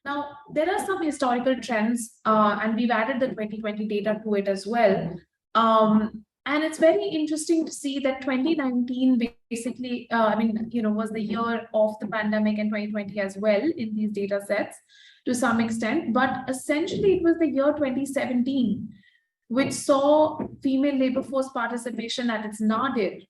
Now, there are some historical trends, and we've added the 2020 data to it as well. And it's very interesting to see that 2019 basically, was the year of the pandemic, and 2020 as well in these data sets to some extent. But essentially, it was the year 2017, which saw female labor force participation at its nadir.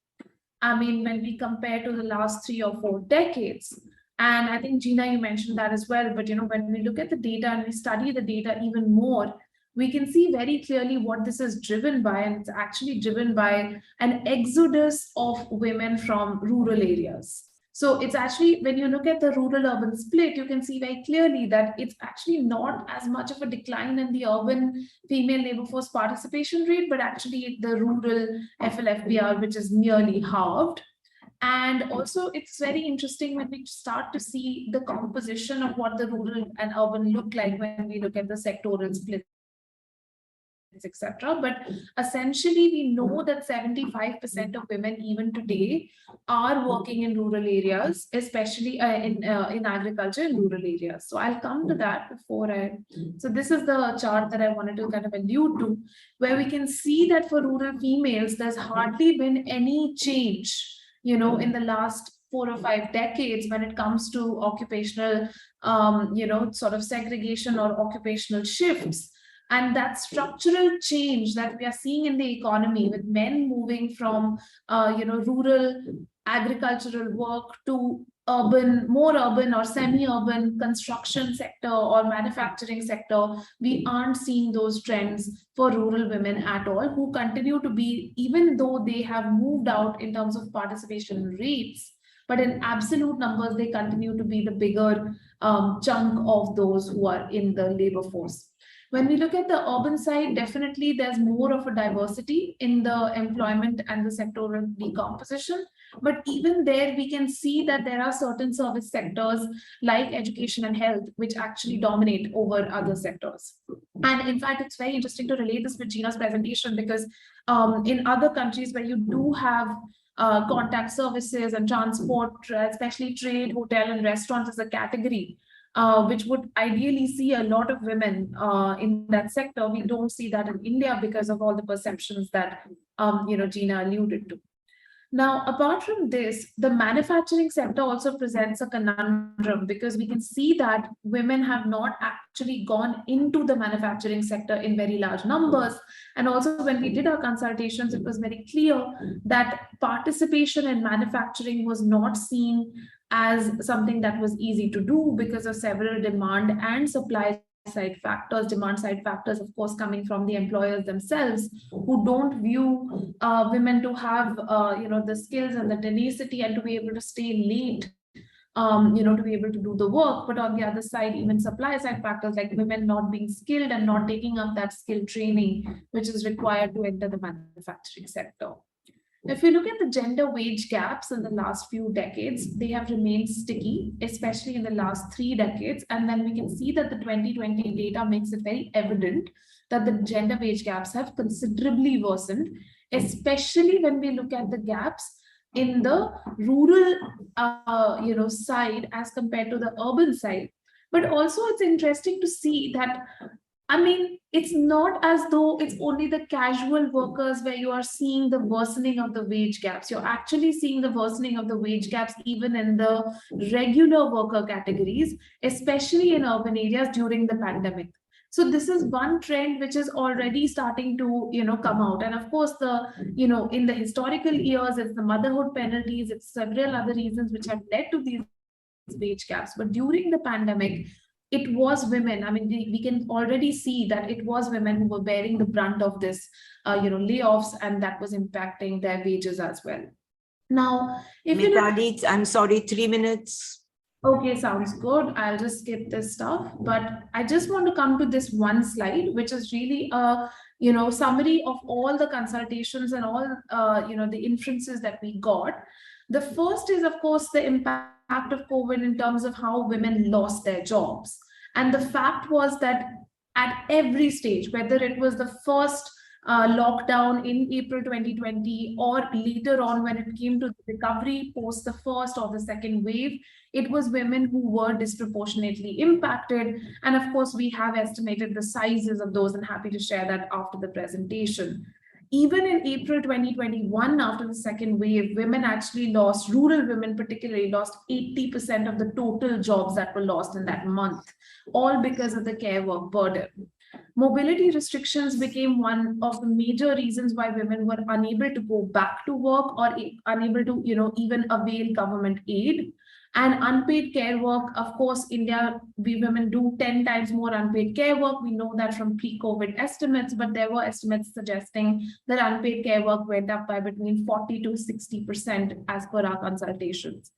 I mean, when we compare to the last 3 or 4 decades. And I think, Gina, you mentioned that as well. But, when we look at the data and we study the data even more, we can see very clearly what this is driven by. And it's actually driven by an exodus of women from rural areas. So it's actually, when you look at the rural-urban split, you can see very clearly that it's actually not as much of a decline in the urban female labor force participation rate, but actually the rural FLFPR, which is nearly halved. And also, it's very interesting when we start to see the composition of what the rural and urban look like when we look at the sectoral splits, etc. But essentially, we know that 75% of women even today are working in rural areas, especially in agriculture in rural areas. So I'll come to that before I. So this is the chart that I wanted to kind of allude to, where we can see that for rural females, there's hardly been any change, in the last 4 or 5 decades when it comes to occupational, sort of segregation or occupational shifts. And that structural change that we are seeing in the economy, with men moving from, rural agricultural work to urban, more urban or semi-urban construction sector or manufacturing sector, we aren't seeing those trends for rural women at all, who continue to be, even though they have moved out in terms of participation rates, but in absolute numbers, they continue to be the bigger chunk of those who are in the labor force. When we look at the urban side, definitely there's more of a diversity in the employment and the sectoral decomposition. But even there, we can see that there are certain service sectors like education and health, which actually dominate over other sectors. And in fact, it's very interesting to relate this with Gina's presentation, because in other countries where you do have contact services and transport, especially trade, hotel, and restaurants as a category, which would ideally see a lot of women in that sector. We don't see that in India because of all the perceptions that Gina alluded to. Now, apart from this, the manufacturing sector also presents a conundrum, because we can see that women have not actually gone into the manufacturing sector in very large numbers. And also, when we did our consultations, it was very clear that participation in manufacturing was not seen as something that was easy to do because of several demand and supply side factors. Demand side factors, of course, coming from the employers themselves, who don't view women to have the skills and the tenacity and to be able to stay late, to be able to do the work. But on the other side, even supply side factors like women not being skilled and not taking up that skill training which is required to enter the manufacturing sector. If you look at the gender wage gaps in the last few decades, they have remained sticky, especially in the last 3 decades. And then we can see that the 2020 data makes it very evident that the gender wage gaps have considerably worsened, especially when we look at the gaps in the rural side as compared to the urban side. But also, it's interesting to see that, I mean, it's not as though it's only the casual workers where you are seeing the worsening of the wage gaps. You're actually seeing the worsening of the wage gaps even in the regular worker categories, especially in urban areas during the pandemic. So this is one trend which is already starting to, come out. And of course, in the historical years, it's the motherhood penalties, it's several other reasons which have led to these wage gaps. But during the pandemic, it was women. I mean, we can already see that it was women who were bearing the brunt of this, layoffs, and that was impacting their wages as well. Now, if Mitali, I'm sorry, 3 minutes. Okay, sounds good. I'll just skip this stuff, but I just want to come to this one slide, which is really a summary of all the consultations and all the inferences that we got. The first is, of course, the impact of COVID in terms of how women lost their jobs. And the fact was that at every stage, whether it was the first lockdown in April 2020, or later on when it came to the recovery post the first or the second wave, it was women who were disproportionately impacted. And of course, we have estimated the sizes of those, and happy to share that after the presentation. Even in April 2021, after the second wave, women actually lost, rural women particularly lost 80% of the total jobs that were lost in that month, all because of the care work burden. Mobility restrictions became one of the major reasons why women were unable to go back to work or unable to, even avail government aid. And unpaid care work, of course, India, we women do 10 times more unpaid care work. We know that from pre-COVID estimates, but there were estimates suggesting that unpaid care work went up by between 40 to 60% as per our consultations.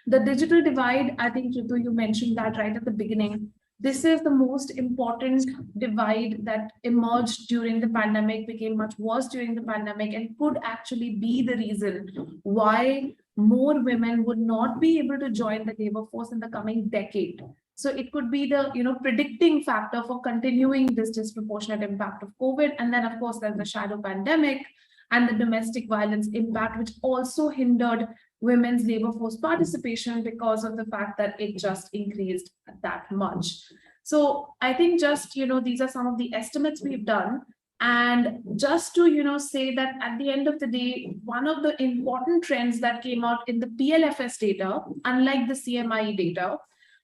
The digital divide, I think, Ritu, you mentioned that right at the beginning. This is the most important divide that emerged during the pandemic, became much worse during the pandemic, and could actually be the reason why more women would not be able to join the labor force in the coming decade. So it could be the predicting factor for continuing this disproportionate impact of COVID. And then, of course, there's the shadow pandemic and the domestic violence impact, which also hindered women's labor force participation because of the fact that it just increased that much. So I think just, these are some of the estimates we've done. And just to, say that at the end of the day, one of the important trends that came out in the PLFS data, unlike the CMIE data,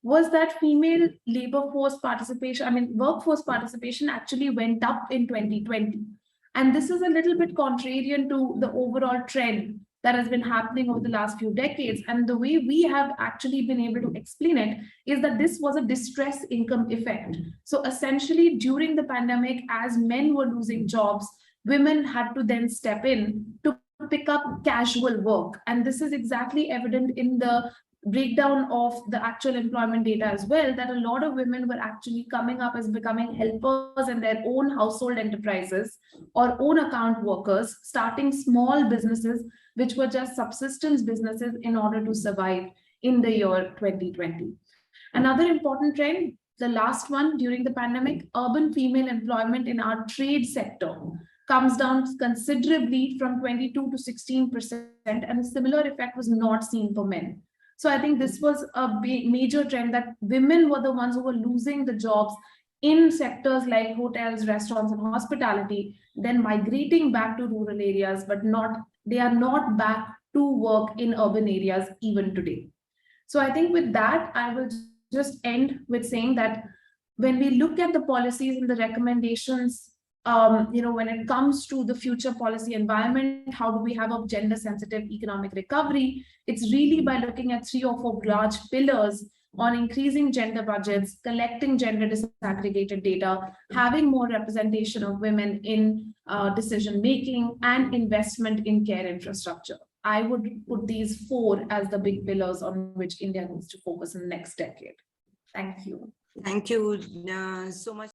was that female labor force participation, workforce participation actually went up in 2020. And this is a little bit contrarian to the overall trend that has been happening over the last few decades. And the way we have actually been able to explain it is that this was a distress income effect. So essentially, during the pandemic, as men were losing jobs, women had to then step in to pick up casual work. And this is exactly evident in the breakdown of the actual employment data as well, that a lot of women were actually coming up as becoming helpers in their own household enterprises or own account workers, starting small businesses, which were just subsistence businesses in order to survive in the year 2020. Another important trend, the last one during the pandemic, urban female employment in our trade sector comes down considerably from 22 to 16%, and a similar effect was not seen for men. So I think this was a major trend, that women were the ones who were losing the jobs in sectors like hotels, restaurants, and hospitality, then migrating back to rural areas, but they are not back to work in urban areas even today. So I think with that, I will just end with saying that when we look at the policies and the recommendations, when it comes to the future policy environment, how do we have a gender sensitive economic recovery? It's really by looking at 3 or 4 large pillars on increasing gender budgets, collecting gender disaggregated data, having more representation of women in decision-making, and investment in care infrastructure. I would put these 4 as the big pillars on which India needs to focus in the next decade. Thank you. Thank you so much.